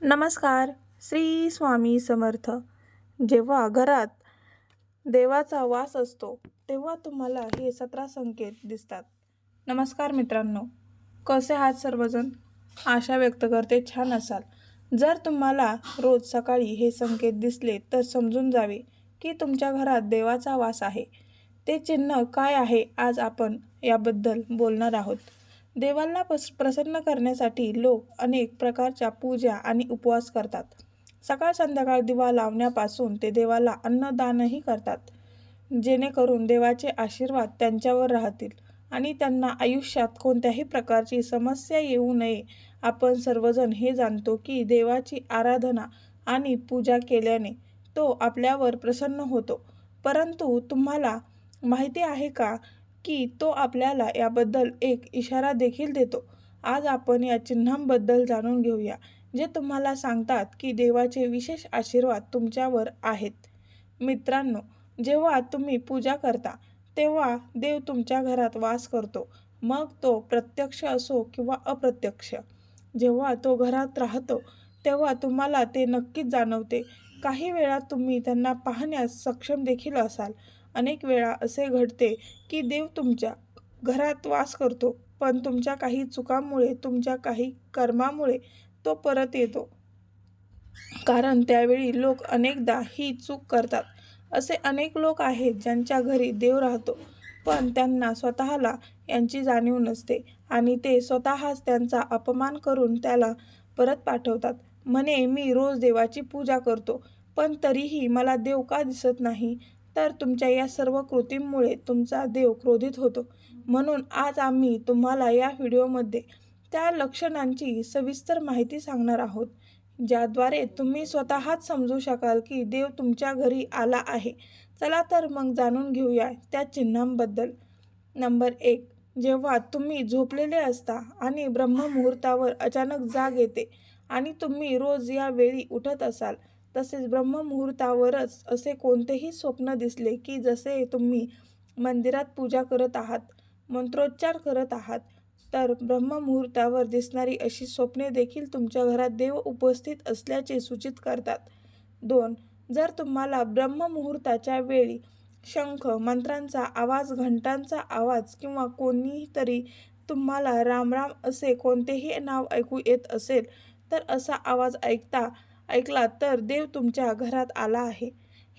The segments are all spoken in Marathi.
नमस्कार. श्री स्वामी समर्थ. जेव्हा घरात देवाचा वास असतो तेव्हा तुम्हाला हे 17 संकेत दिसतात. नमस्कार मित्रांनो, कसे आहात सर्वजण? आशा व्यक्त करते छान असाल. जर तुम्हाला रोज सकाळी हे संकेत दिसले तर समजून जावे की तुमच्या घरात देवाचा वास आहे. ते चिन्ह काय आहे आज आपण याबद्दल बोलणार आहोत. देवाला प्रसन्न करण्यासाठी लोक अनेक प्रकारच्या पूजा आणि उपवास करतात. सकाळ संध्याकाळ दिवा लावण्यापासून ते देवाला अन्नदानही करतात, जेणेकरून देवाचे आशीर्वाद त्यांच्यावर राहतील आणि त्यांना आयुष्यात कोणत्याही प्रकारची समस्या येऊ नये. आपण सर्वजण हे जाणतो की देवाची आराधना आणि पूजा केल्याने तो आपल्यावर प्रसन्न होतो. परंतु तुम्हाला माहिती आहे का की तो आपल्याला याबद्दल एक इशारा देखील देतो. आज आपण या चिन्हांबद्दल जाणून घेऊया, जे तुम्हाला सांगतात की देवाचे विशेष आशीर्वाद तुमच्यावर आहेत. मित्रांनो, जेव्हा तुम्ही पूजा करता तेव्हा देव तुमच्या घरात वास करतो, मग तो प्रत्यक्ष असो किंवा अप्रत्यक्ष. जेव्हा तो घरात राहतो तेव्हा तुम्हाला ते नक्कीच जाणवते. काही वेळा तुम्ही त्यांना पाहण्यास सक्षम देखील असाल. अनेक वेळा असे घडते की देव तुमच्या घरात वास करतो, पण तुमच्या काही चुकांमुळे, तुमच्या काही कर्मामुळे तो परत येतो. कारण त्यावेळी लोक अनेकदा ही चूक करतात. असे अनेक लोक आहेत ज्यांच्या घरी देव राहतो, पण त्यांना स्वतःला यांची जाणीव नसते आणि ते स्वतःच त्यांचा अपमान करून त्याला परत पाठवतात. म्हणे, मी रोज देवाची पूजा करतो, पण तरीही मला देव का दिसत नाही? तर तुमच्या या सर्व कृतींमुळे तुमचा देव क्रोधित होतो. म्हणून आज आम्ही तुम्हाला या व्हिडिओमध्ये त्या लक्षणांची सविस्तर माहिती सांगणार आहोत, ज्याद्वारे तुम्ही स्वतःच समजू शकाल की देव तुमच्या घरी आला आहे. चला तर मग जाणून घेऊया त्या चिन्हांबद्दल. नंबर 1. जेव्हा तुम्ही झोपलेले असता आणि ब्रह्ममुहूर्तावर अचानक जाग येते आणि तुम्ही रोज या वेळी उठत असाल, तसेच ब्रह्ममुहूर्तावरच असे कोणतेही स्वप्न दिसले की जसे तुम्ही मंदिरात पूजा करत आहात, मंत्रोच्चार करत आहात, तर ब्रह्ममुहूर्तावर दिसणारी अशी स्वप्ने देखील तुमच्या घरात देव उपस्थित असल्याचे सूचित करतात. 2. जर तुम्हाला ब्रह्ममुहूर्ताच्या वेळी शंख, मंत्रांचा आवाज, घंटांचा आवाज किंवा कोणीतरी तुम्हाला राम राम असे कोणतेही नाव ऐकू येत असेल, तर असा आवाज ऐकला तर देव तुमच्या घरात आला आहे,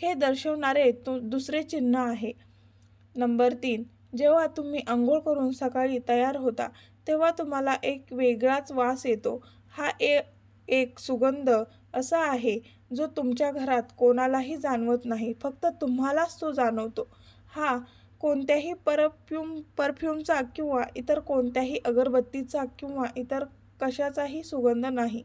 हे दर्शवणारे दुसरे चिन्ह आहे. नंबर 3. जेव्हा तुम्ही अंघोळ करून सकाळी तयार होता तेव्हा तुम्हाला एक वेगळाच वास येतो. हा एक सुगंध असा आहे जो तुमच्या घरात कोणालाही जाणवत नाही, फक्त तुम्हालाच तो जाणवतो. हा कोणत्याही परफ्यूमचा किंवा इतर कोणत्याही अगरबत्तीचा किंवा इतर कशाचाही सुगंध नाही.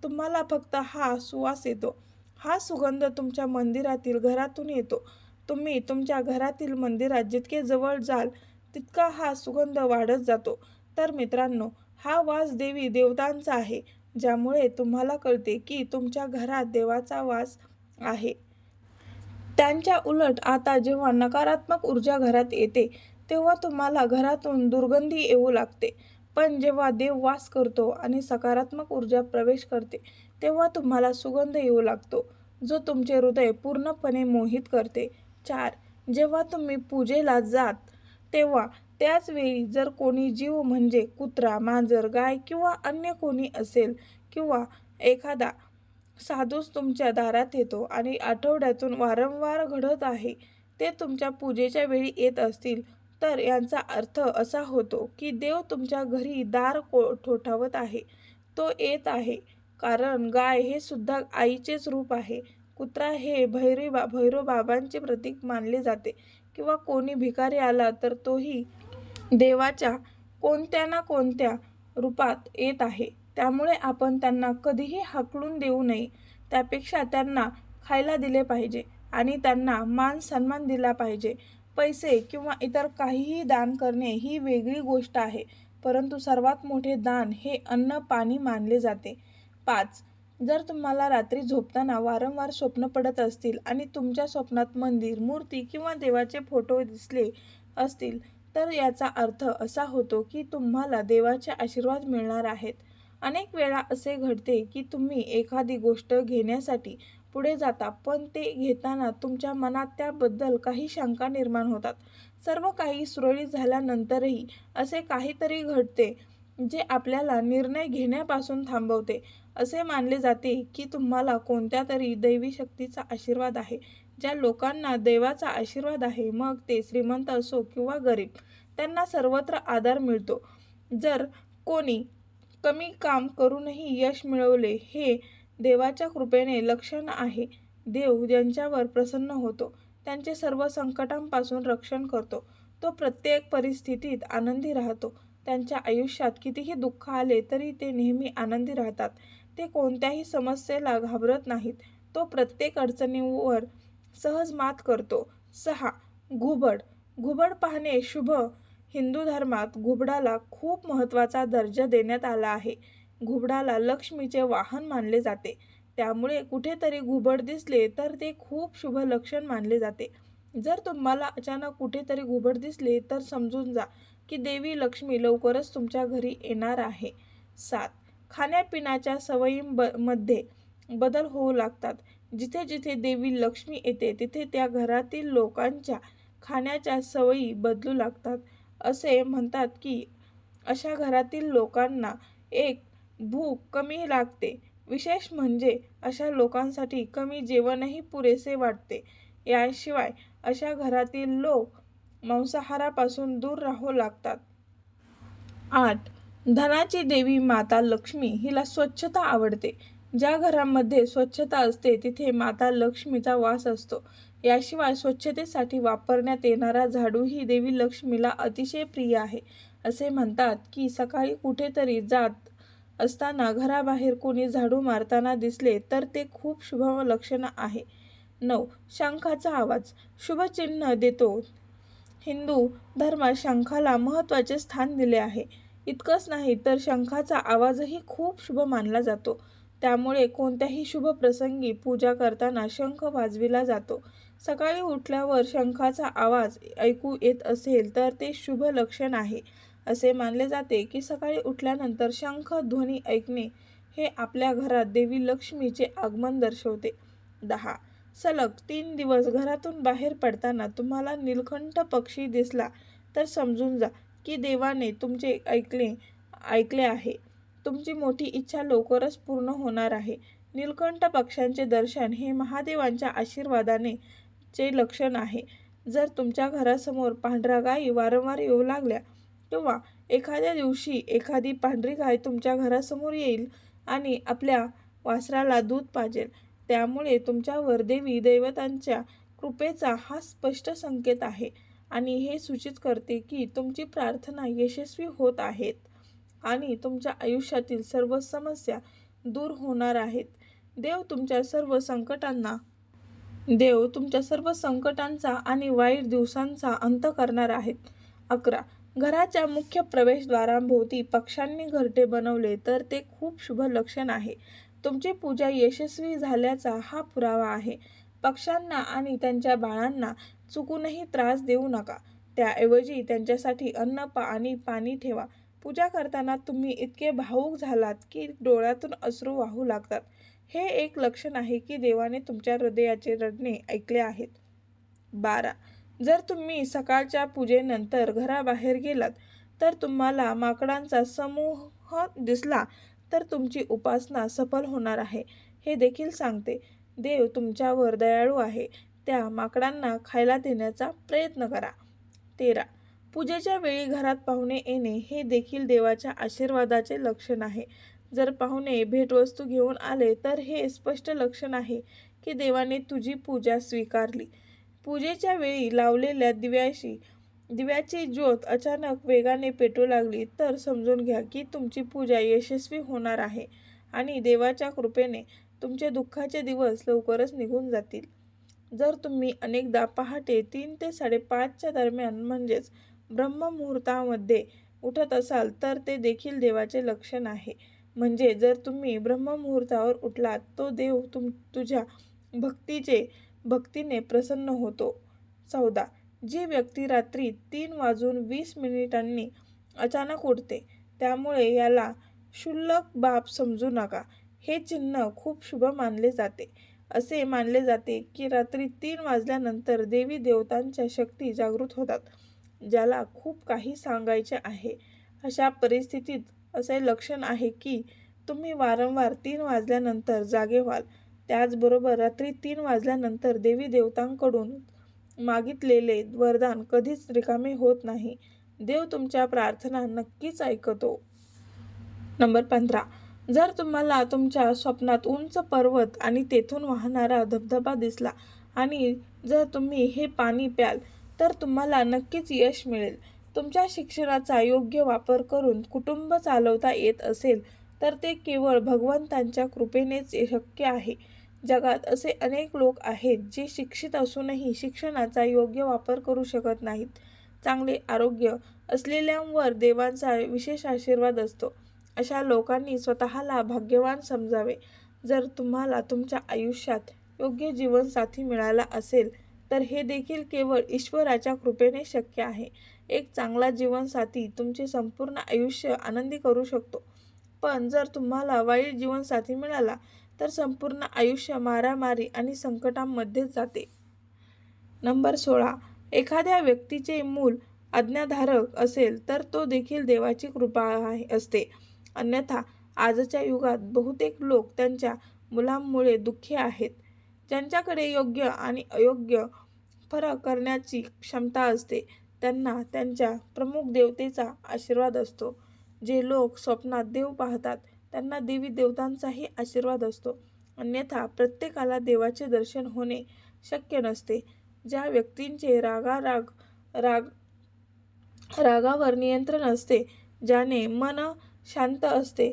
तुम्हाला फक्त हा सुवास येतो. हा सुगंध तुमच्या मंदिरातील घरातून येतो. तुम्ही तुमच्या घरातील मंदिरात जितके जवळ जाल तितका हा सुगंध वाढत जातो. तर मित्रांनो, हा वास देवी देवतांचा आहे, ज्यामुळे तुम्हाला कळते की तुमच्या घरात देवाचा वास आहे. त्यांच्या उलट आता जेव्हा नकारात्मक ऊर्जा घरात येते तेव्हा तुम्हाला घरातून दुर्गंधी येऊ लागते. पण जेव्हा देव वास करतो आणि सकारात्मक ऊर्जा प्रवेश करते तेव्हा तुम्हाला सुगंध येऊ लागतो, जो तुमचे हृदय पूर्णपणे मोहित करते. 4. जेव्हा तुम्ही पूजेला जात तेव्हा त्याच वेळी जर कोणी जीव म्हणजे कुत्रा, मांजर, गाय किंवा अन्य कोणी असेल किंवा एखादा साधूच तुमच्या दारात येतो आणि आठवड्यातून वारंवार घडत आहे, ते तुमच्या पूजेच्या वेळी येत असतील, तर यांचा अर्थ असा होतो की देव तुमच्या घरी दार ठोठावत आहे. तो येत आहे. कारण गाय हे सुद्धा आईचेच रूप आहे. कुत्रा हे भैरवबाबांचे प्रतीक मानले जाते किंवा कोणी भिकारी आला तर तोही देवाच्या कोणत्या ना कोणत्या रूपात येत आहे. त्यामुळे आपण त्यांना कधीही हाकलून देऊ नये. त्यापेक्षा त्यांना खायला दिले पाहिजे आणि त्यांना मान सन्मान दिला पाहिजे. पैसे किंवा इतर काहीही दान करणे ही वेगळी गोष्ट आहे, परंतु सर्वात मोठे दान हे अन्न पाणी मानले जाते. 5. जर तुम्हाला रात्री झोपताना वारंवार स्वप्न पडत असतील आणि तुमच्या स्वप्नात मंदिर, मूर्ती किंवा देवाचे फोटो दिसले असतील, तर याचा अर्थ असा होतो की तुम्हाला देवाचे आशीर्वाद मिळणार आहेत. अनेक वेळा असे घडते की तुम्ही एखादी गोष्ट घेण्यासाठी पुढे जाता, पण ते घेताना तुमच्या मनात त्याबद्दल काही शंका निर्माण होतात. सर्व काही सुरळीत झाल्यानंतरही असे काहीतरी घडते जे आपल्याला निर्णय घेण्यापासून थांबवते. असे मानले जाते की तुम्हाला कोणत्यातरी दैवी शक्तीचा आशीर्वाद आहे. ज्या लोकांना देवाचा आशीर्वाद आहे, मग ते श्रीमंत असो किंवा गरीब, त्यांना सर्वत्र आदर मिळतो. जर कोणी कमी काम करूनही यश मिळवले, हे देवाच्या कृपेचे लक्षण आहे. देव ज्यांच्यावर प्रसन्न होतो, त्यांचे सर्व संकटांपासून रक्षण करतो. तो प्रत्येक परिस्थितीत आनंदी राहतो. त्यांच्या आयुष्यात कितीही दुःख आले तरी ते नेहमी आनंदी राहतात. ते कोणत्याही समस्येला घाबरत नाहीत. तो प्रत्येक अडचणीवर सहज मात करतो. 6. घुबड. घुबड पाहणे शुभ. हिंदू धर्मात घुबडाला खूप महत्त्वाचा दर्जा देण्यात आला आहे. घुबडाला लक्ष्मीचे वाहन मानले जाते. त्यामुळे कुठेतरी घुबड दिसले तर ते खूप शुभ लक्षण मानले जाते. जर तुम्हाला अचानक कुठेतरी घुबड दिसले तर समजून जा की देवी लक्ष्मी लवकरच तुमच्या घरी येणार आहे. 7. खाण्यापिण्याच्या सवयींमध्ये बदल होऊ लागतात. जिथे जिथे देवी लक्ष्मी येते तिथे त्या घरातील लोकांच्या खाण्याच्या सवयी बदलू लागतात. असे म्हणतात की अशा घरातील लोकांना एक भूक कमी लागते. विशेष म्हणजे अशा लोकांसाठी कमी जेवणही पुरेसे वाटते. याशिवाय अशा घरातील लोक मांसाहारापासून दूर राहू लागतात. 8. धनाची देवी माता लक्ष्मी हिला स्वच्छता आवडते. ज्या घरामध्ये स्वच्छता असते तिथे माता लक्ष्मीचा वास असतो. याशिवाय स्वच्छतेसाठी वापरण्यात येणारा झाडू ही देवी लक्ष्मीला अतिशय प्रिय आहे. असे म्हणतात की सकाळी कुठेतरी जात असताना घराबाहेर कोणी झाडू मारताना दिसले तर ते खूप शुभ लक्षण आहे. 9. शंखाचा आवाज शुभचिन्ह देतो. हिंदू धर्मात शंखाला महत्त्वाचे स्थान दिले आहे. इतकंच नाही तर शंखाचा आवाजही खूप शुभ मानला जातो. त्यामुळे कोणत्याही शुभ प्रसंगी पूजा करताना शंख वाजविला जातो. सकाळी उठल्यावर शंखाचा आवाज ऐकू येत असेल तर ते शुभ लक्षण आहे. असे मानले जाते की सकाळी उठल्यानंतर शंख ध्वनी ऐकणे हे आपल्या घरात देवी लक्ष्मीचे आगमन दर्शवते. 10. सलग 3 दिवस घरातून बाहेर पडताना तुम्हाला नीलकंठ पक्षी दिसला तर समजून जा की देवाने तुमचे ऐकले आहे. तुमची मोठी इच्छा लवकरच पूर्ण होणार आहे. नीलकंठ पक्ष्यांचे दर्शन हे महादेवांच्या आशीर्वादाने चे लक्षण आहे. जर तुमच्या घरासमोर पांढऱ्या गायी वारंवार येऊ लागल्या किंवा एखाद्या दिवशी एखादी पांढरी गाय तुमच्या घरासमोर येईल आणि आपल्या वासराला दूध पाजेल, त्यामुळे तुमच्यावर देवी देवतांच्या कृपेचा हा स्पष्ट संकेत आहे आणि हे सूचित करते की तुमची प्रार्थना यशस्वी होत आहेत आणि तुमच्या आयुष्यातील सर्व समस्या दूर होणार आहेत. देव तुमच्या सर्व संकटांचा आणि वाईट दिवसांचा अंत करणार आहेत. 11. घराच्या मुख्य प्रवेशद्वाराभोवती पक्ष्यांनी घरटे बनवले तर ते खूप शुभ लक्षण आहे. तुमची पूजा यशस्वी झाल्याचा हा पुरावा आहे. पक्ष्यांना आणि त्यांच्या बाळांना चुकूनही त्रास देऊ नका. त्याऐवजी त्यांच्यासाठी अन्न आणि पाणी ठेवा. पूजा करताना तुम्ही इतके भावूक झालात की डोळ्यातून अश्रू वाहू लागतात. हे एक लक्षण आहे की देवाने तुमच्या हृदयाचे रडणे ऐकले आहेत. 12. जर तुम्ही सकाळच्या पूजेनंतर घराबाहेर गेलात तर तुम्हाला माकडांचा समूह दिसला तर तुमची उपासना सफल होणार आहे. हे देखील सांगते देव तुमच्यावर दयाळू आहे. त्या माकडांना खायला देण्याचा प्रयत्न करा. 13. पूजेच्या वेळी घरात पाहुणे येणे हे देखील देवाच्या आशीर्वादाचे लक्षण आहे. जर पाहुणे भेटवस्तू घेऊन आले तर हे स्पष्ट लक्षण आहे की देवाने तुझी पूजा स्वीकारली. पूजेच्या वेळी लावलेल्या दिव्याची ज्योत अचानक वेगाने पेटू लागली तर समजून घ्या की तुमची पूजा यशस्वी होणार आहे आणि देवाच्या कृपेने तुमचे दुःखाचे दिवस लवकरच निघून जातील. जर तुम्ही अनेकदा पहाटे 3 ते 5:30च्या दरम्यान म्हणजेच ब्रह्ममुहूर्तामध्ये उठत असाल तर ते देखील देवाचे लक्षण आहे. म्हणजे जर तुम्ही ब्रह्ममुहूर्तावर उठलात तो देव तुझ्या भक्तीने प्रसन्न होतो. 14. जी व्यक्ती रात्री 3:20 अचानक उठते त्यामुळे याला क्षुल्लक बाब समजू नका. हे चिन्ह खूप शुभ मानले जाते. असे मानले जाते की रात्री 3 वाजल्यानंतर देवी देवतांच्या शक्ती जागृत होतात. ज्याला खूप काही सांगायचे आहे अशा परिस्थितीत असे लक्षण आहे की तुम्ही वारंवार 3 वाजल्यानंतर जागे व्हाल. त्याचबरोबर रात्री 3 वाजल्यानंतर देवी देवतांकडून मागितलेले वरदान कधीच रिकामे होत नाही. देव तुमच्या प्रार्थना नक्कीच ऐकतो. नंबर 15. जर तुम्हाला तुमच्या स्वप्नात उंच पर्वत आणि तेथून वाहणारा धबधबा दिसला आणि जर तुम्ही हे पाणी प्याल तर तुम्हाला नक्कीच यश मिळेल. तुमच्या शिक्षणाचा योग्य वापर करून कुटुंब चालवता येत असेल तर ते केवळ भगवंतांच्या कृपेनेच शक्य आहे. जगात असे अनेक लोक आहेत जे शिक्षित असूनही शिक्षणाचा योग्य वापर करू शकत नाहीत. चांगले आरोग्य असलेल्यांवर देवांचा विशेष आशीर्वाद असतो. अशा लोकांनी स्वतःला भाग्यवान समजावे. जर तुम्हाला तुमच्या आयुष्यात योग्य जीवनसाथी मिळाला असेल तर हे देखील केवळ ईश्वराच्या कृपेने शक्य आहे. एक चांगला जीवनसाथी तुमचे संपूर्ण आयुष्य आनंदी करू शकतो. पण जर तुम्हाला वाईट जीवनसाथी मिळाला तर संपूर्ण आयुष्य मारामारी आणि संकटांमध्येच जाते. नंबर 16. एखाद्या व्यक्तीचे मूल आज्ञाधारक असेल तर तो देखील देवाची कृपा असते. अन्यथा आजच्या युगात बहुतेक लोक त्यांच्या मुलांमुळे दुःखी आहेत. ज्यांच्याकडे योग्य आणि अयोग्य फरक करण्याची क्षमता असते त्यांना त्यांच्या प्रमुख देवतेचा आशीर्वाद असतो. जे लोक स्वप्नात देव पाहतात त्यांना देवी देवतांचाही आशीर्वाद असतो. अन्यथा प्रत्येकाला देवाचे दर्शन होणे शक्य नसते. ज्या व्यक्तींचे रागावर नियंत्रण असते, ज्याने मन शांत असते,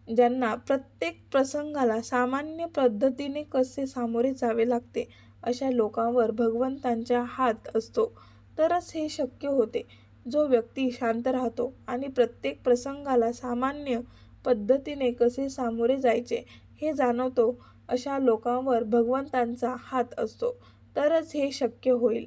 ज्यांना प्रत्येक प्रसंगाला सामान्य पद्धतीने कसे सामोरे जावे लागते, अशा लोकांवर भगवंतांचा हात असतो तरच हे शक्य होते. जो व्यक्ती शांत राहतो आणि प्रत्येक प्रसंगाला सामान्य पद्धतीने कसे सामोरे जायचे हे जाणवतो अशा लोकांवर भगवंतांचा हात असतो तरच हे शक्य होईल.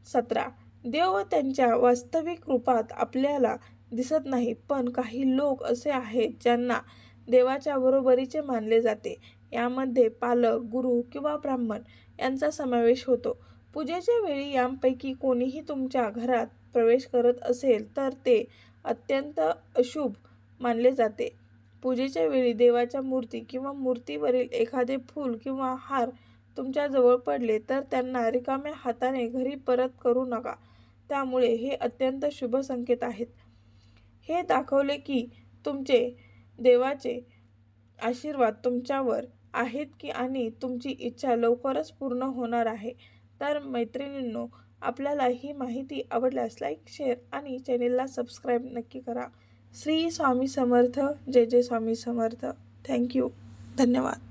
17. देव त्यांच्या वास्तविक रूपात आपल्याला दिसत नाही, पण काही लोक असे आहेत ज्यांना देवाच्या बरोबरीचे मानले जाते. यामध्ये पालक, गुरु किंवा ब्राह्मण यांचा समावेश होतो. पूजेच्या वेळी यांपैकी कोणीही तुमच्या घरात प्रवेश करत असेल तर ते अत्यंत अशुभ मानले जाते. पूजेच्या वेळी देवाच्या मूर्ती किंवा मूर्तीवरील एखादे फूल किंवा हार तुमच्या जवळ पडले तर त्यांना रिकाम्या हाताने घरी परत करू नका. त्यामुळे हे अत्यंत शुभ संकेत आहेत. हे दाखवले की तुमचे देवाचे आशीर्वाद तुमच्यावर आहेत की आणि तुमची इच्छा लवकरच पूर्ण होणार आहे. तर मैत्रिणींनो, आपल्याला ही माहिती आवडल्यास लाईक, शेअर आणि चॅनेलला सबस्क्राईब नक्की करा. श्री स्वामी समर्थ. जय जय स्वामी समर्थ. थँक्यू. धन्यवाद.